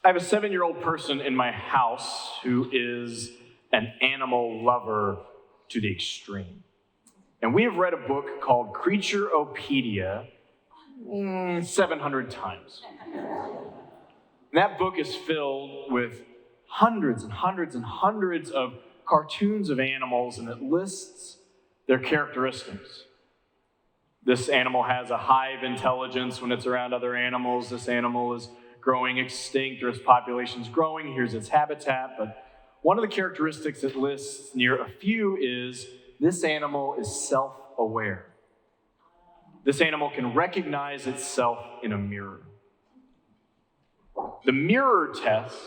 I have a 7-year-old person in my house who is an animal lover to the extreme. And we have read a book called Creatureopedia 700 times. And that book is filled with hundreds and hundreds and hundreds of cartoons of animals, and it lists their characteristics. This animal has a hive intelligence when it's around other animals. This animal is growing extinct, or its population's growing. Here's its habitat. But one of the characteristics it lists near a few is this animal is self-aware. This animal can recognize itself in a mirror. The mirror test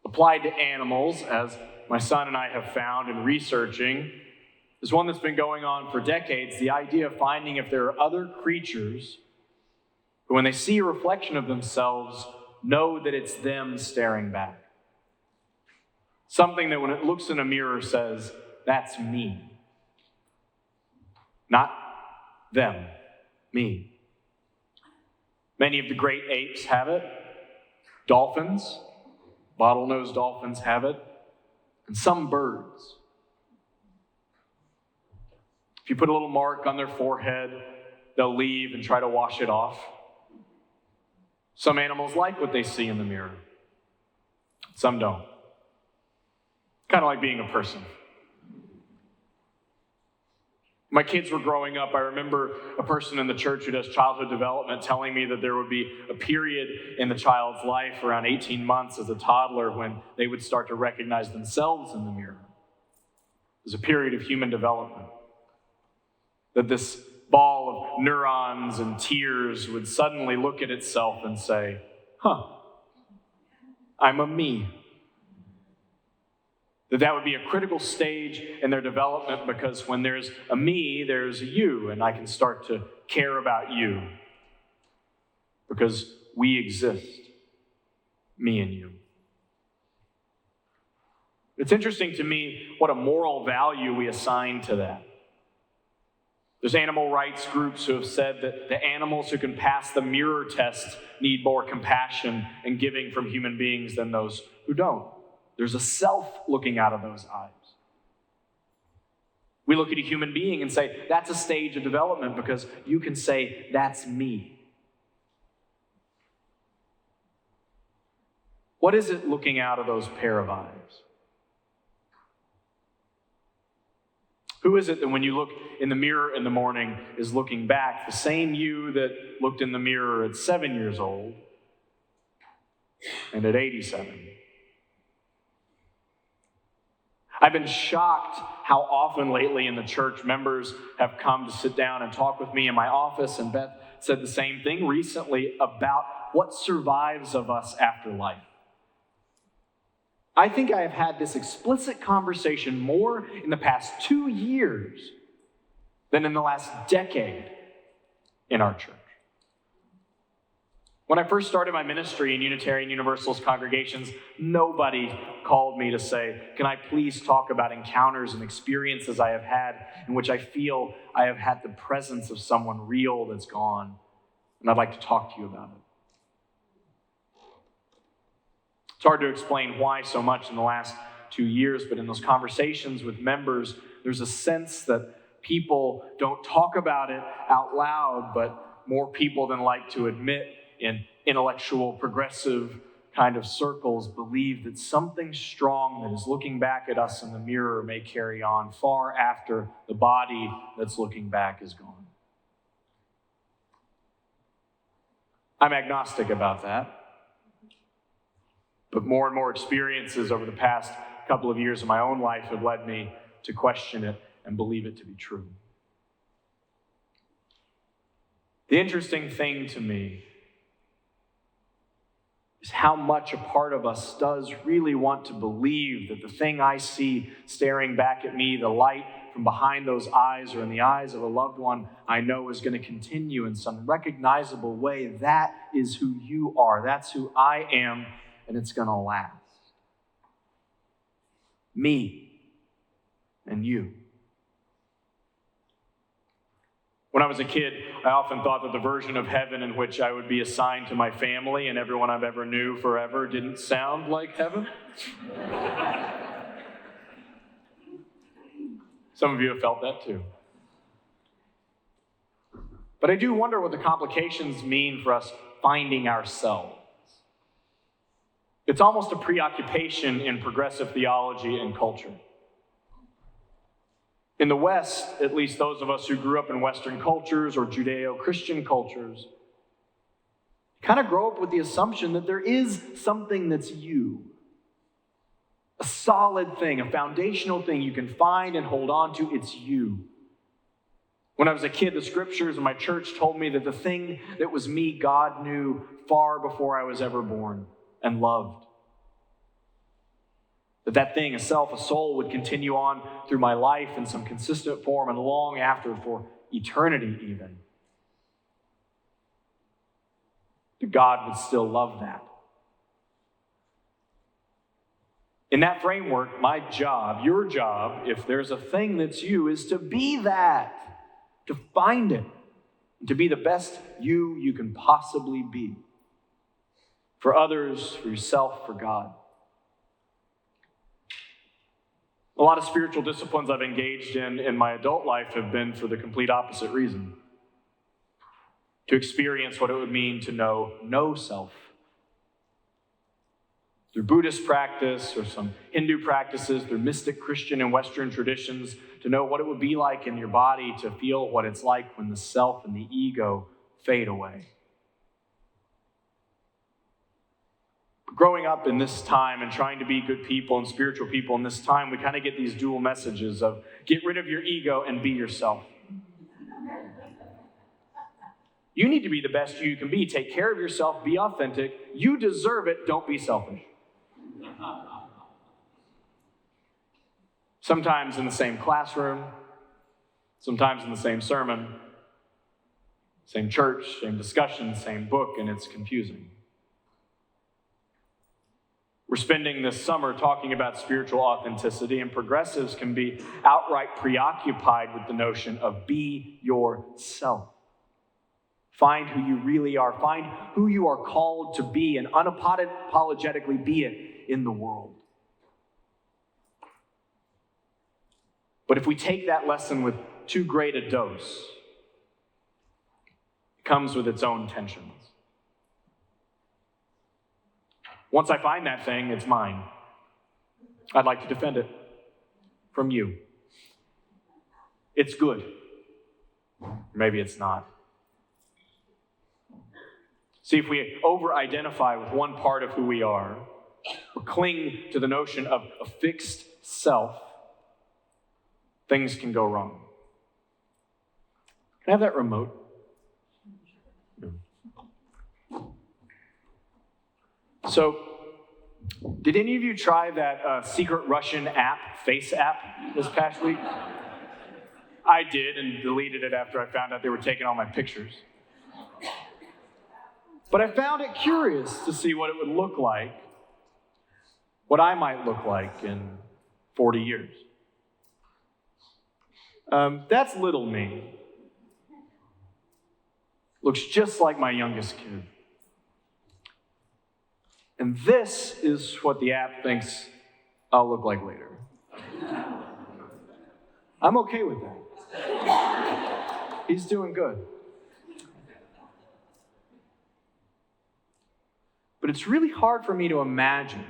applied to animals, as my son and I have found in researching, is one that's been going on for decades. The idea of finding if there are other creatures who, when they see a reflection of themselves, know that it's them staring back. Something that when it looks in a mirror says, that's me. Not them, me. Many of the great apes have it. Dolphins, bottlenose dolphins have it. And some birds. If you put a little mark on their forehead, they'll leave and try to wash it off. Some animals like what they see in the mirror. Some don't. Kind of like being a person. My kids were growing up. I remember a person in the church who does childhood development telling me that there would be a period in the child's life around 18 months as a toddler when they would start to recognize themselves in the mirror. There's a period of human development. That this ball of neurons and tears would suddenly look at itself and say, I'm a me. That would be a critical stage in their development, because when there's a me, there's a you, and I can start to care about you because we exist, me and you. It's interesting to me what a moral value we assign to that. There's animal rights groups who have said that the animals who can pass the mirror test need more compassion and giving from human beings than those who don't. There's a self looking out of those eyes. We look at a human being and say, that's a stage of development, because you can say, that's me. What is it looking out of those pair of eyes? Who is it that when you look in the mirror in the morning is looking back, the same you that looked in the mirror at 7 years old and at 87? I've been shocked how often lately in the church members have come to sit down and talk with me in my office, and Beth said the same thing recently about what survives of us after life. I think I have had this explicit conversation more in the past 2 years than in the last decade in our church. When I first started my ministry in Unitarian Universalist congregations, nobody called me to say, can I please talk about encounters and experiences I have had in which I feel I have had the presence of someone real that's gone, and I'd like to talk to you about it. It's hard to explain why so much in the last 2 years, but in those conversations with members, there's a sense that people don't talk about it out loud, but more people than like to admit in intellectual, progressive kind of circles believe that something strong that is looking back at us in the mirror may carry on far after the body that's looking back is gone. I'm agnostic about that. But more and more experiences over the past couple of years of my own life have led me to question it and believe it to be true. The interesting thing to me is how much a part of us does really want to believe that the thing I see staring back at me, the light from behind those eyes or in the eyes of a loved one I know, is going to continue in some recognizable way. That is who you are. That's who I am, and it's going to last. Me and you. When I was a kid, I often thought that the version of heaven in which I would be assigned to my family and everyone I've ever knew forever didn't sound like heaven. Some of you have felt that too. But I do wonder what the complications mean for us finding ourselves. It's almost a preoccupation in progressive theology and culture. In the West, at least those of us who grew up in Western cultures or Judeo-Christian cultures, kind of grow up with the assumption that there is something that's you. A solid thing, a foundational thing you can find and hold on to, it's you. When I was a kid, the scriptures in my church told me that the thing that was me, God knew far before I was ever born and loved. That thing, a self, a soul, would continue on through my life in some consistent form and long after, for eternity even. That God would still love that. In that framework, my job, your job, if there's a thing that's you, is to be that, to find it, and to be the best you can possibly be. For others, for yourself, for God. A lot of spiritual disciplines I've engaged in my adult life have been for the complete opposite reason. To experience what it would mean to know no self. Through Buddhist practice or some Hindu practices, through mystic Christian and Western traditions, to know what it would be like in your body to feel what it's like when the self and the ego fade away. Growing up in this time and trying to be good people and spiritual people in this time, we kind of get these dual messages of get rid of your ego and be yourself. You need to be the best you can be. Take care of yourself. Be authentic. You deserve it. Don't be selfish. Sometimes in the same classroom, sometimes in the same sermon, same church, same discussion, same book, and it's confusing. We're spending this summer talking about spiritual authenticity, and progressives can be outright preoccupied with the notion of be yourself. Find who you really are. Find who you are called to be and unapologetically be it in the world. But if we take that lesson with too great a dose, it comes with its own tensions. Once I find that thing, it's mine. I'd like to defend it from you. It's good. Maybe it's not. See, if we over-identify with one part of who we are, or cling to the notion of a fixed self, things can go wrong. Can I have that remote? So, did any of you try that secret Russian app, Face app, this past week? I did, and deleted it after I found out they were taking all my pictures. But I found it curious to see what it would look like, what I might look like in 40 years. That's little me. Looks just like my youngest kid. And this is what the app thinks I'll look like later. I'm okay with that. He's doing good. But it's really hard for me to imagine,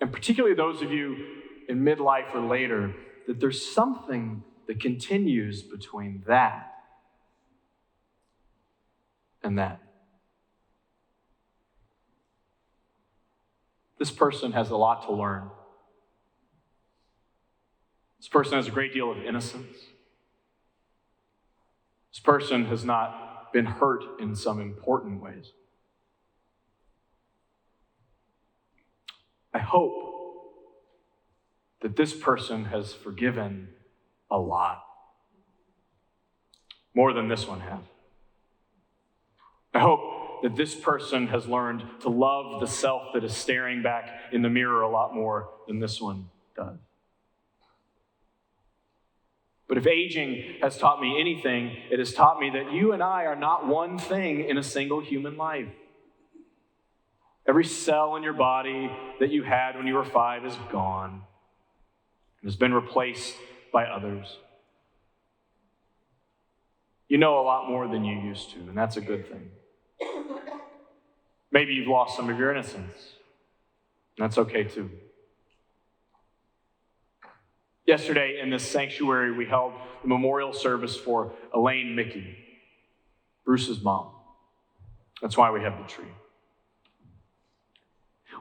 and particularly those of you in midlife or later, that there's something that continues between that and that. This person has a lot to learn. This person has a great deal of innocence. This person has not been hurt in some important ways. I hope that this person has forgiven a lot. More than this one has. I hope that this person has learned to love the self that is staring back in the mirror a lot more than this one does. But if aging has taught me anything, it has taught me that you and I are not one thing in a single human life. Every cell in your body that you had when you were 5 is gone and has been replaced by others. You know a lot more than you used to, and that's a good thing. Maybe you've lost some of your innocence. That's okay too. Yesterday in this sanctuary, we held the memorial service for Elaine Mickey, Bruce's mom. That's why we have the tree.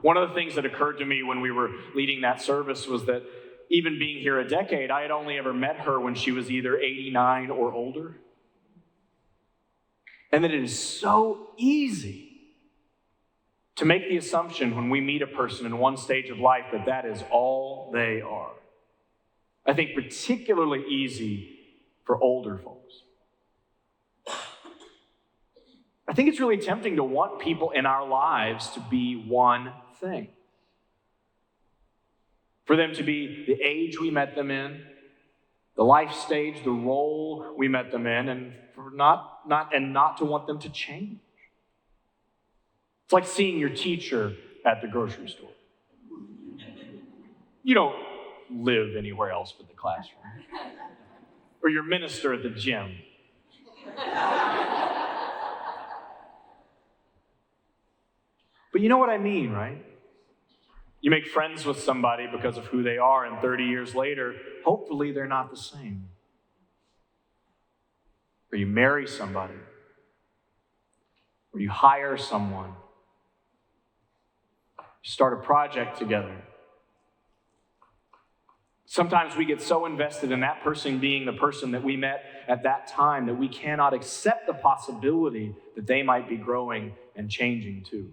One of the things that occurred to me when we were leading that service was that even being here a decade, I had only ever met her when she was either 89 or older. And that it is so easy to make the assumption when we meet a person in one stage of life that that is all they are. I think particularly easy for older folks. I think it's really tempting to want people in our lives to be one thing. For them to be the age we met them in, the life stage, the role we met them in, and for not to want them to change. It's like seeing your teacher at the grocery store. You don't live anywhere else but the classroom. Or your minister at the gym. But you know what I mean, right? You make friends with somebody because of who they are, and 30 years later, hopefully they're not the same. Or you marry somebody. Or you hire someone. You start a project together. Sometimes we get so invested in that person being the person that we met at that time that we cannot accept the possibility that they might be growing and changing too.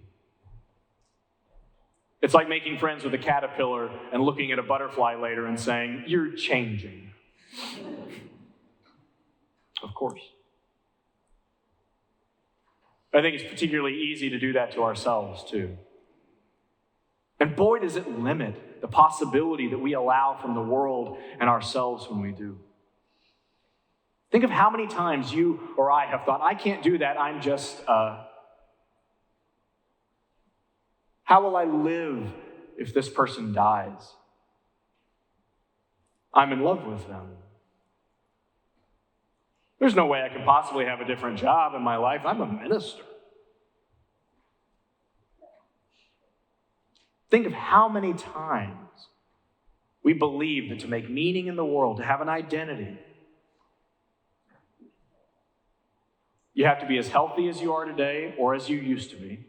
It's like making friends with a caterpillar and looking at a butterfly later and saying, "You're changing." Of course. I think it's particularly easy to do that to ourselves too. And boy, does it limit the possibility that we allow from the world and ourselves when we do. Think of how many times you or I have thought, "I can't do that, I'm just how will I live if this person dies? I'm in love with them. There's no way I could possibly have a different job in my life. I'm a minister." Think of how many times we believe that to make meaning in the world, to have an identity, you have to be as healthy as you are today or as you used to be.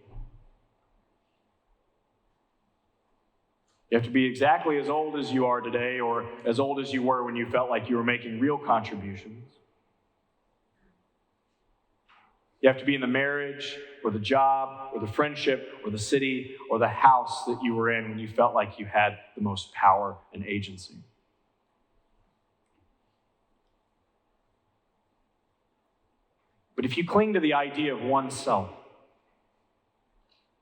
You have to be exactly as old as you are today or as old as you were when you felt like you were making real contributions. You have to be in the marriage or the job or the friendship or the city or the house that you were in when you felt like you had the most power and agency. But if you cling to the idea of oneself,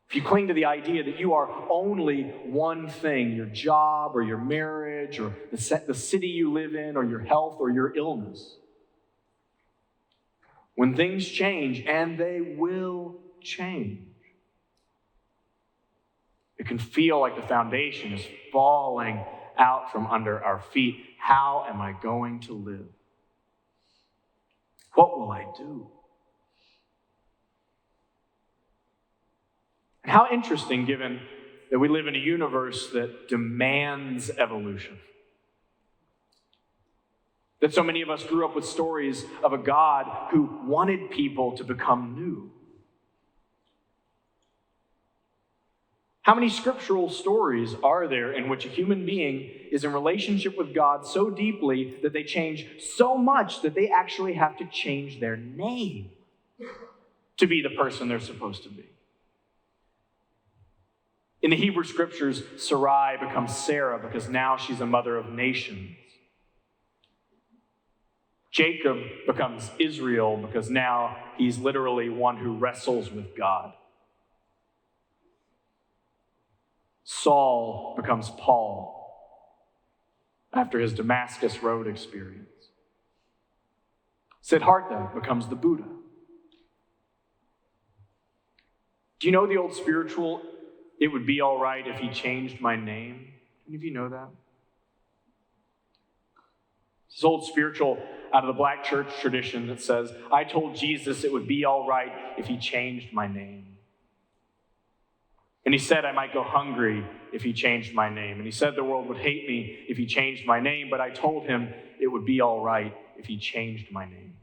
if you cling to the idea that you are only one thing, your job or your marriage or the city you live in or your health or your illness, when things change, and they will change, it can feel like the foundation is falling out from under our feet. How am I going to live? What will I do? And how interesting, given that we live in a universe that demands evolution. That so many of us grew up with stories of a God who wanted people to become new. How many scriptural stories are there in which a human being is in relationship with God so deeply that they change so much that they actually have to change their name to be the person they're supposed to be? In the Hebrew scriptures, Sarai becomes Sarah because now she's a mother of nations. Jacob becomes Israel because now he's literally one who wrestles with God. Saul becomes Paul after his Damascus Road experience. Siddhartha becomes the Buddha. Do you know the old spiritual, "It would be all right if he changed my name"? Any of you know that? This old spiritual out of the black church tradition that says, "I told Jesus it would be all right if he changed my name. And he said I might go hungry if he changed my name. And he said the world would hate me if he changed my name, but I told him it would be all right if he changed my name."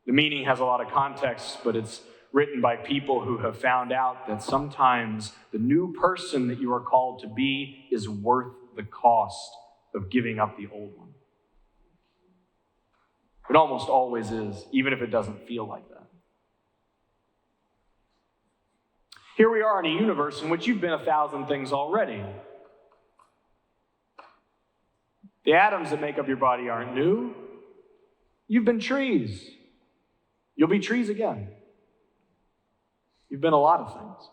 The meaning has a lot of context, but it's written by people who have found out that sometimes the new person that you are called to be is worth the cost of giving up the old one. It almost always is, even if it doesn't feel like that. Here we are in a universe in which you've been 1,000 things already. The atoms that make up your body aren't new. You've been trees. You'll be trees again. You've been a lot of things.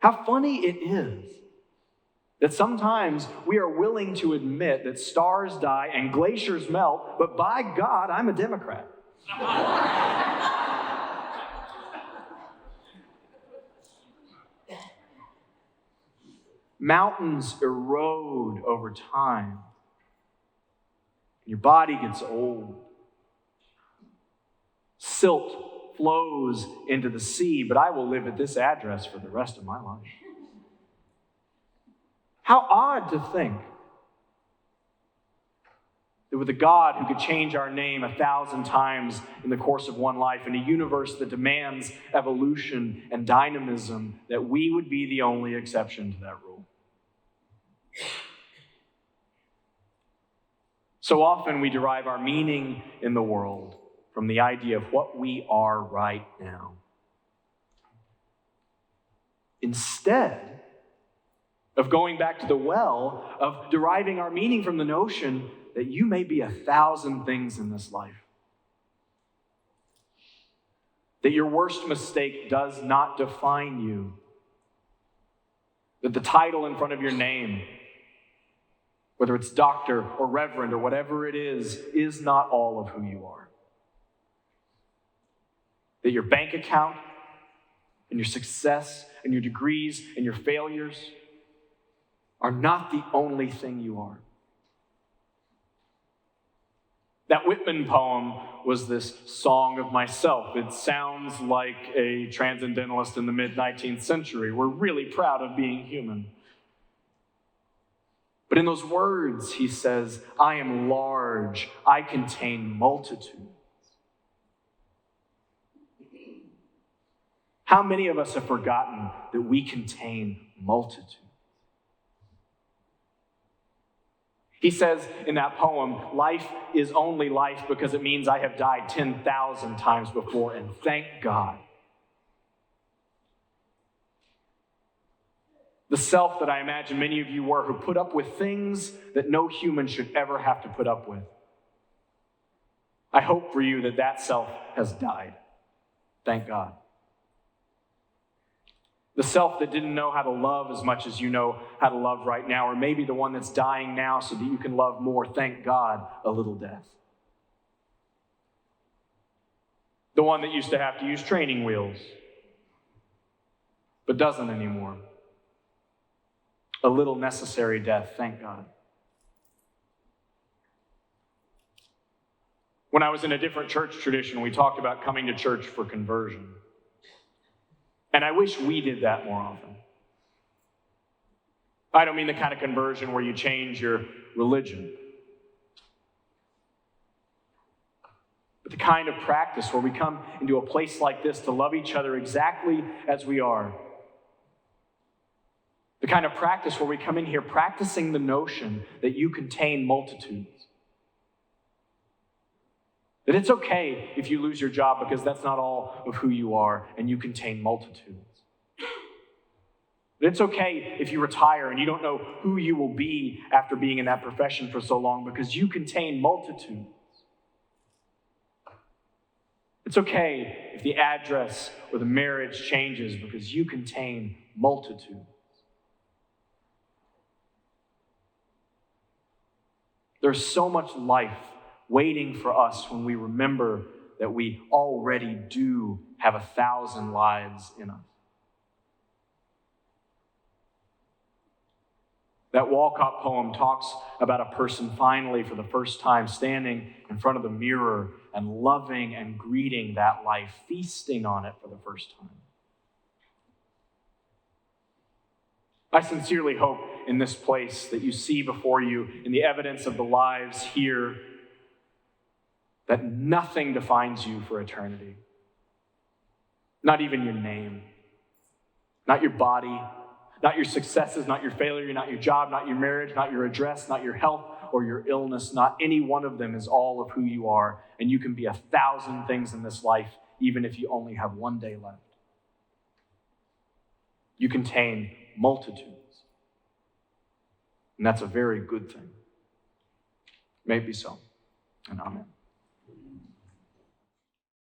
How funny it is that sometimes we are willing to admit that stars die and glaciers melt, but by God, I'm a Democrat. Mountains erode over time. Your body gets old. Silt flows into the sea, but I will live at this address for the rest of my life. How odd to think that with a God who could change our name 1,000 times in the course of one life, in a universe that demands evolution and dynamism, that we would be the only exception to that rule. So often we derive our meaning in the world from the idea of what we are right now, instead of going back to the well of deriving our meaning from the notion that you may be 1,000 things in this life. That your worst mistake does not define you. That the title in front of your name, whether it's doctor or reverend or whatever it is not all of who you are. That your bank account and your success and your degrees and your failures are not the only thing you are. That Whitman poem was this song of myself. It sounds like a transcendentalist in the mid-19th century. We're really proud of being human. But in those words, he says, "I am large, I contain multitudes." How many of us have forgotten that we contain multitudes? He says in that poem, life is only life because it means I have died 10,000 times before, and thank God. The self that I imagine many of you were, who put up with things that no human should ever have to put up with. I hope for you that that self has died. Thank God. The self that didn't know how to love as much as you know how to love right now, or maybe the one that's dying now so that you can love more. Thank God, a little death. The one that used to have to use training wheels, but doesn't anymore. A little necessary death, thank God. When I was in a different church tradition, we talked about coming to church for conversion. And I wish we did that more often. I don't mean the kind of conversion where you change your religion, but the kind of practice where we come into a place like this to love each other exactly as we are. The kind of practice where we come in here practicing the notion that you contain multitudes. That it's okay if you lose your job because that's not all of who you are and you contain multitudes. That it's okay if you retire and you don't know who you will be after being in that profession for so long because you contain multitudes. It's okay if the address or the marriage changes because you contain multitudes. There's so much life waiting for us when we remember that we already do have 1,000 lives in us. That Walcott poem talks about a person finally, for the first time, standing in front of the mirror and loving and greeting that life, feasting on it for the first time. I sincerely hope in this place that you see before you, in the evidence of the lives here, that nothing defines you for eternity. Not even your name, not your body, not your successes, not your failure, not your job, not your marriage, not your address, not your health or your illness. Not any one of them is all of who you are. And you can be 1,000 things in this life, even if you only have one day left. You contain multitudes. And that's a very good thing. May it be so. And amen.